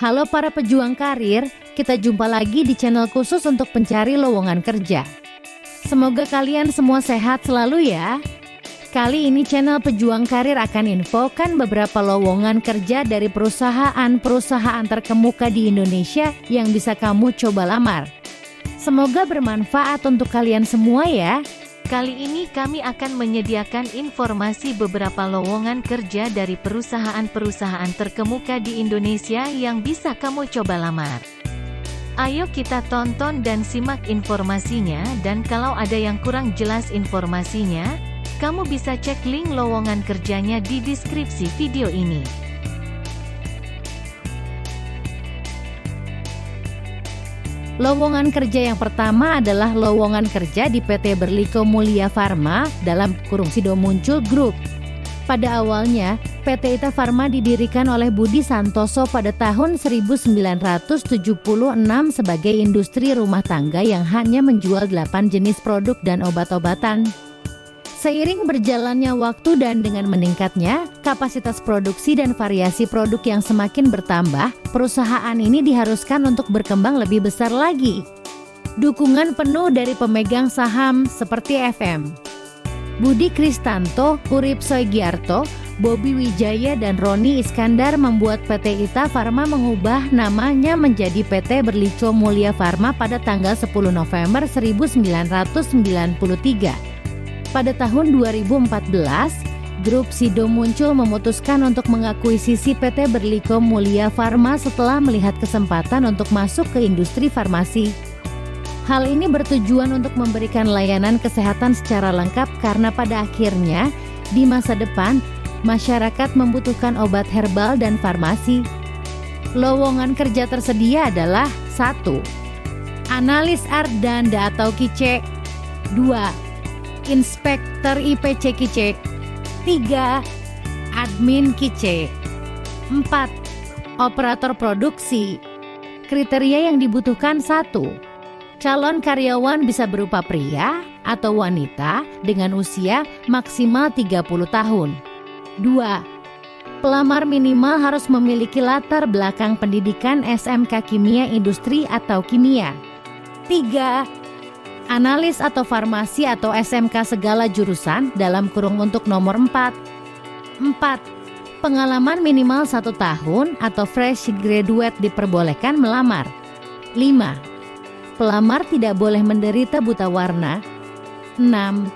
Halo para pejuang karir, kita jumpa lagi di channel khusus untuk pencari lowongan kerja. Semoga kalian semua sehat selalu ya. Kali ini channel Pejuang Karir akan infokan beberapa lowongan kerja dari perusahaan-perusahaan terkemuka di Indonesia yang bisa kamu coba lamar. Semoga bermanfaat untuk kalian semua ya. Kali ini kami akan menyediakan informasi beberapa lowongan kerja dari perusahaan-perusahaan terkemuka di Indonesia yang bisa kamu coba lamar. Ayo kita tonton dan simak informasinya, dan kalau ada yang kurang jelas informasinya, kamu bisa cek link lowongan kerjanya di deskripsi video ini. Lowongan kerja yang pertama adalah lowongan kerja di PT Berlico Mulia Pharma (Sido Muncul Group). Pada awalnya, PT Ita Pharma didirikan oleh Budi Santoso pada tahun 1976 sebagai industri rumah tangga yang hanya menjual 8 jenis produk dan obat-obatan. Seiring berjalannya waktu dan dengan meningkatnya kapasitas produksi dan variasi produk yang semakin bertambah, perusahaan ini diharuskan untuk berkembang lebih besar lagi. Dukungan penuh dari pemegang saham seperti FM Budi Kristanto, Urip Soegiarto, Bobi Wijaya, dan Roni Iskandar membuat PT Ita Pharma mengubah namanya menjadi PT Berlico Mulia Pharma pada tanggal 10 November 1993. Pada tahun 2014, Grup Sido Muncul memutuskan untuk mengakuisisi PT Berlico Mulia Pharma setelah melihat kesempatan untuk masuk ke industri farmasi. Hal ini bertujuan untuk memberikan layanan kesehatan secara lengkap karena pada akhirnya, di masa depan, masyarakat membutuhkan obat herbal dan farmasi. Lowongan kerja tersedia adalah 1. Analis Ardanda atau KICE. 2. Inspektur IPC KICE. 3. Admin KICE. 4. Operator produksi. Kriteria yang dibutuhkan: 1. Calon karyawan bisa berupa pria atau wanita dengan usia maksimal 30 tahun. 2. Pelamar minimal harus memiliki latar belakang pendidikan SMK Kimia Industri atau Kimia. 3. Analis atau farmasi atau SMK segala jurusan (untuk nomor 4. 4. Pengalaman minimal 1 tahun atau fresh graduate diperbolehkan melamar. 5. Pelamar tidak boleh menderita buta warna. 6.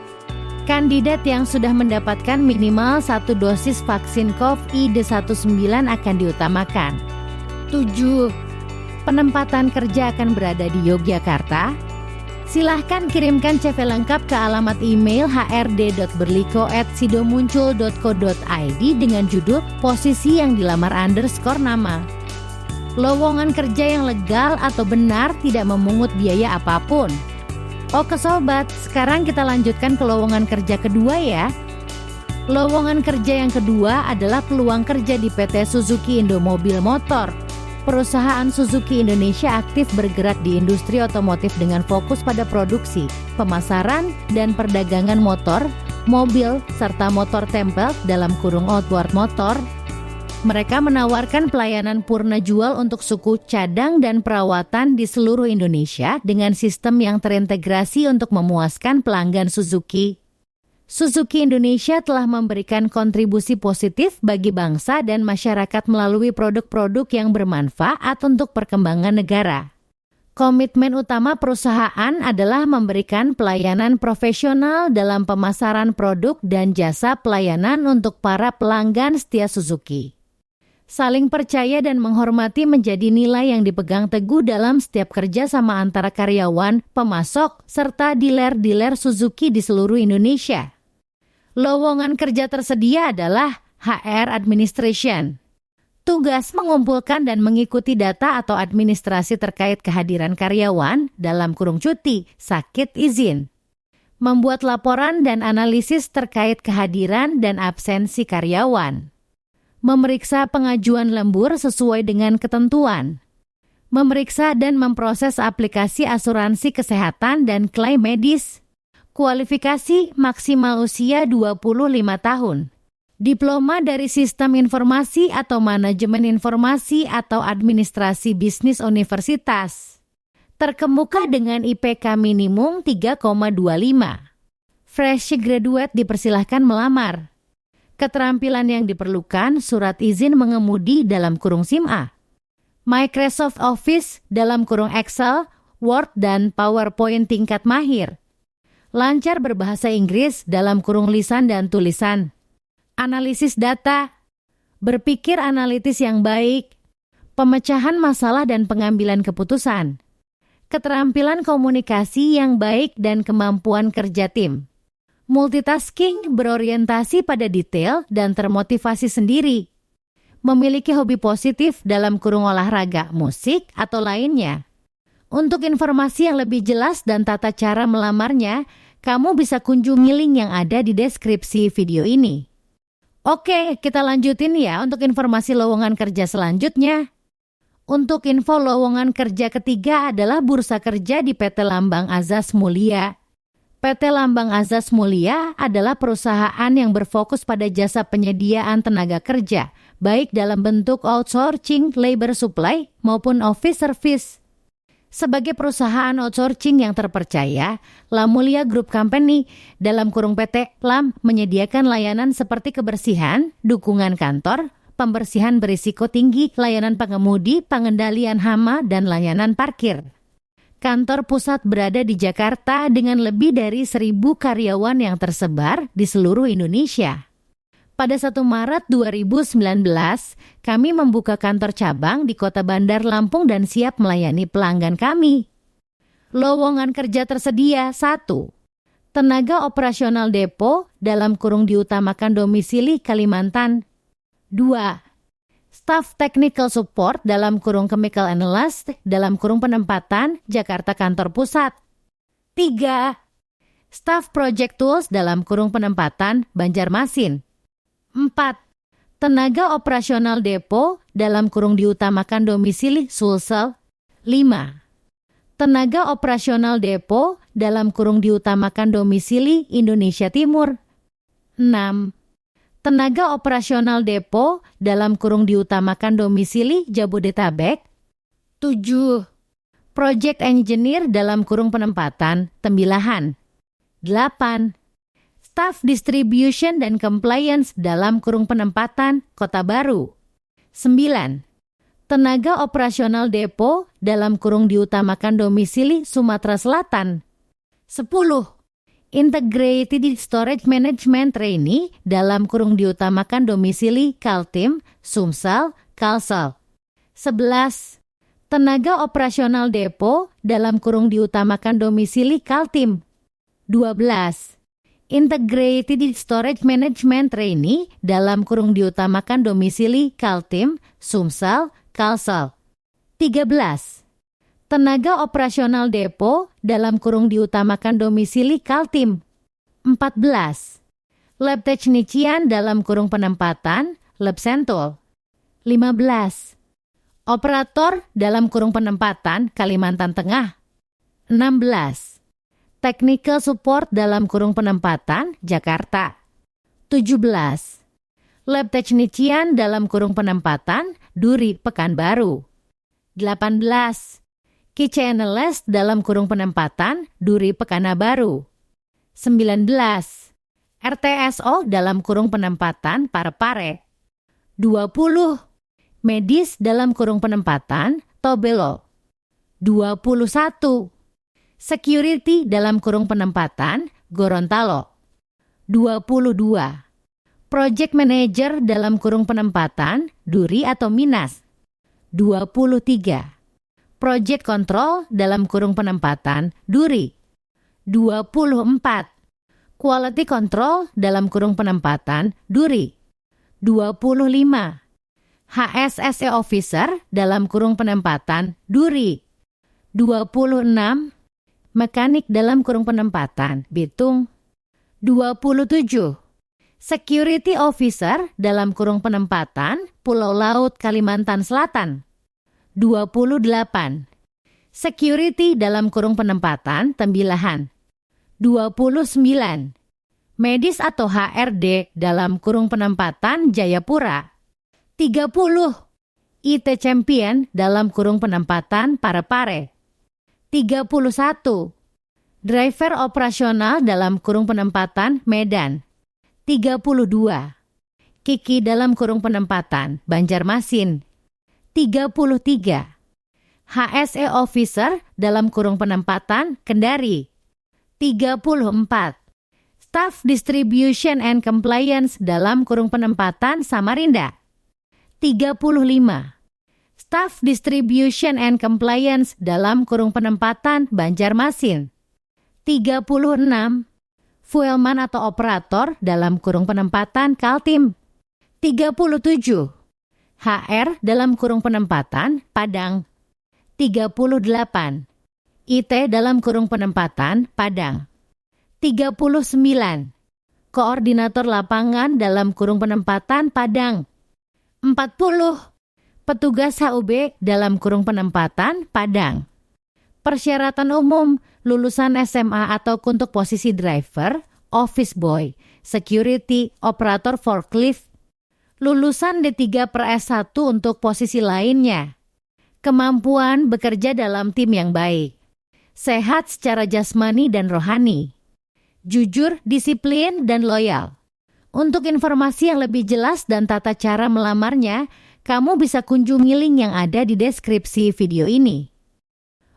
Kandidat yang sudah mendapatkan minimal 1 dosis vaksin COVID-19 akan diutamakan. 7. Penempatan kerja akan berada di Yogyakarta. Silahkan kirimkan CV lengkap ke alamat email hrd.berliko@sidomuncul.co.id dengan judul posisi yang dilamar _ nama. Lowongan kerja yang legal atau benar tidak memungut biaya apapun. Oke sobat, sekarang kita lanjutkan ke lowongan kerja kedua ya. Lowongan kerja yang kedua adalah peluang kerja di PT Suzuki Indomobil Motor. Perusahaan Suzuki Indonesia aktif bergerak di industri otomotif dengan fokus pada produksi, pemasaran, dan perdagangan motor, mobil, serta motor tempel (outboard motor). Mereka menawarkan pelayanan purna jual untuk suku cadang dan perawatan di seluruh Indonesia dengan sistem yang terintegrasi untuk memuaskan pelanggan Suzuki. Suzuki Indonesia telah memberikan kontribusi positif bagi bangsa dan masyarakat melalui produk-produk yang bermanfaat untuk perkembangan negara. Komitmen utama perusahaan adalah memberikan pelayanan profesional dalam pemasaran produk dan jasa pelayanan untuk para pelanggan setia Suzuki. Saling percaya dan menghormati menjadi nilai yang dipegang teguh dalam setiap kerjasama antara karyawan, pemasok, serta dealer-dealer Suzuki di seluruh Indonesia. Lowongan kerja tersedia adalah HR Administration. Tugas mengumpulkan dan mengikuti data atau administrasi terkait kehadiran karyawan (cuti, sakit, izin). Membuat laporan dan analisis terkait kehadiran dan absensi karyawan. Memeriksa pengajuan lembur sesuai dengan ketentuan. Memeriksa dan memproses aplikasi asuransi kesehatan dan klaim medis. Kualifikasi maksimal usia 25 tahun. Diploma dari Sistem Informasi atau Manajemen Informasi atau Administrasi Bisnis Universitas. Terkemuka dengan IPK minimum 3,25. Fresh graduate dipersilahkan melamar. Keterampilan yang diperlukan surat izin mengemudi dalam kurung SIM-A. Microsoft Office dalam kurung Excel, Word, dan PowerPoint tingkat mahir. Lancar berbahasa Inggris dalam kurung lisan dan tulisan. Analisis data, berpikir analitis yang baik, pemecahan masalah dan pengambilan keputusan, keterampilan komunikasi yang baik dan kemampuan kerja tim, multitasking berorientasi pada detail dan termotivasi sendiri, memiliki hobi positif dalam kurung olahraga, musik, atau lainnya. Untuk informasi yang lebih jelas dan tata cara melamarnya, kamu bisa kunjungi link yang ada di deskripsi video ini. Oke, kita lanjutin ya untuk informasi lowongan kerja selanjutnya. Untuk info lowongan kerja ketiga adalah bursa kerja di PT Lambang Azas Mulia. PT Lambang Azas Mulia adalah perusahaan yang berfokus pada jasa penyediaan tenaga kerja, baik dalam bentuk outsourcing, labor supply, maupun office service. Sebagai perusahaan outsourcing yang terpercaya, La Mulia Group Company dalam kurung PT LAM menyediakan layanan seperti kebersihan, dukungan kantor, pembersihan berisiko tinggi, layanan pengemudi, pengendalian hama, dan layanan parkir. Kantor pusat berada di Jakarta dengan lebih dari 1.000 karyawan yang tersebar di seluruh Indonesia. Pada 1 Maret 2019, kami membuka kantor cabang di Kota Bandar Lampung dan siap melayani pelanggan kami. Lowongan kerja tersedia 1. Tenaga operasional depo dalam kurung diutamakan domisili Kalimantan. 2. Staff technical support dalam kurung chemical analyst dalam kurung penempatan Jakarta kantor pusat. 3. Staff project tools dalam kurung penempatan Banjarmasin. 4. Tenaga operasional depo dalam kurung diutamakan domisili Sulsel. 5. Tenaga operasional depo dalam kurung diutamakan domisili Indonesia Timur. 6. Tenaga operasional depo dalam kurung diutamakan domisili Jabodetabek. 7. Project engineer dalam kurung penempatan Tembilahan. 8. Staff Distribution dan Compliance dalam kurung penempatan Kota Baru. 9. Tenaga operasional depo dalam kurung diutamakan domisili Sumatera Selatan. 10. Integrated Storage Management Trainee dalam kurung diutamakan domisili Kaltim, Sumsel, Kalsel. 11. Tenaga operasional depo dalam kurung diutamakan domisili Kaltim. 12. Integrated Storage Management Trainee dalam kurung diutamakan domisili Kaltim, Sumsel, Kalsel. 13. Tenaga operasional depo dalam kurung diutamakan domisili Kaltim. 14. Lab Technician dalam kurung penempatan Lab Sentul. 15. Operator dalam kurung penempatan Kalimantan Tengah. 16. Technical Support dalam kurung penempatan Jakarta. 17. Lab Technician dalam kurung penempatan Duri Pekanbaru. 18. Kitchen Analyst dalam kurung penempatan Duri Pekanbaru. 19. RTSO dalam kurung penempatan Parepare. 20. Medis dalam kurung penempatan Tobelo. 21. Security dalam kurung penempatan Gorontalo. 22. Project Manager dalam kurung penempatan Duri atau Minas. 23. Project Control dalam kurung penempatan Duri. 24. Quality Control dalam kurung penempatan Duri. 25. HSSE Officer dalam kurung penempatan Duri. 26. Mekanik dalam kurung penempatan Bitung. 27. Security Officer dalam kurung penempatan Pulau Laut Kalimantan Selatan. 28. Security dalam kurung penempatan Tembilahan. 29. Medis atau HRD dalam kurung penempatan Jayapura. 30. IT Champion dalam kurung penempatan Parepare. 31. Driver operasional dalam kurung penempatan Medan. 32. Kiki dalam kurung penempatan Banjarmasin. 33. HSE Officer dalam kurung penempatan Kendari. 34. Staff Distribution and Compliance dalam kurung penempatan Samarinda. 35. Staff Distribution and Compliance dalam kurung penempatan Banjarmasin. 36. Fuelman atau operator dalam kurung penempatan Kaltim. 37. HR dalam kurung penempatan Padang. 38. IT dalam kurung penempatan Padang. 39. Koordinator lapangan dalam kurung penempatan Padang. 40. Petugas HUB dalam kurung penempatan Padang. Persyaratan umum, lulusan SMA atau untuk posisi driver, office boy, security, operator forklift. Lulusan D3 per S1 untuk posisi lainnya. Kemampuan bekerja dalam tim yang baik. Sehat secara jasmani dan rohani. Jujur, disiplin, dan loyal. Untuk informasi yang lebih jelas dan tata cara melamarnya, kamu bisa kunjungi link yang ada di deskripsi video ini.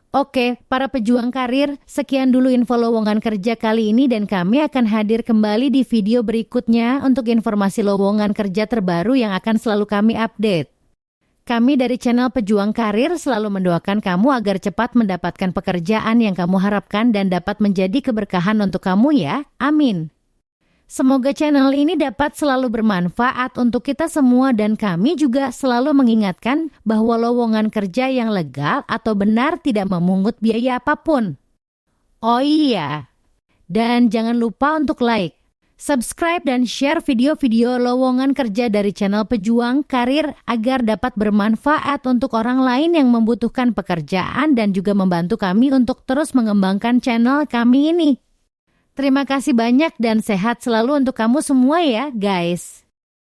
Oke, para pejuang karir, sekian dulu info lowongan kerja kali ini dan kami akan hadir kembali di video berikutnya untuk informasi lowongan kerja terbaru yang akan selalu kami update. Kami dari channel Pejuang Karir selalu mendoakan kamu agar cepat mendapatkan pekerjaan yang kamu harapkan dan dapat menjadi keberkahan untuk kamu ya. Amin. Semoga channel ini dapat selalu bermanfaat untuk kita semua dan kami juga selalu mengingatkan bahwa lowongan kerja yang legal atau benar tidak memungut biaya apapun. Oh iya, dan jangan lupa untuk like, subscribe dan share video-video lowongan kerja dari channel Pejuang Karir agar dapat bermanfaat untuk orang lain yang membutuhkan pekerjaan dan juga membantu kami untuk terus mengembangkan channel kami ini. Terima kasih banyak dan sehat selalu untuk kamu semua ya guys.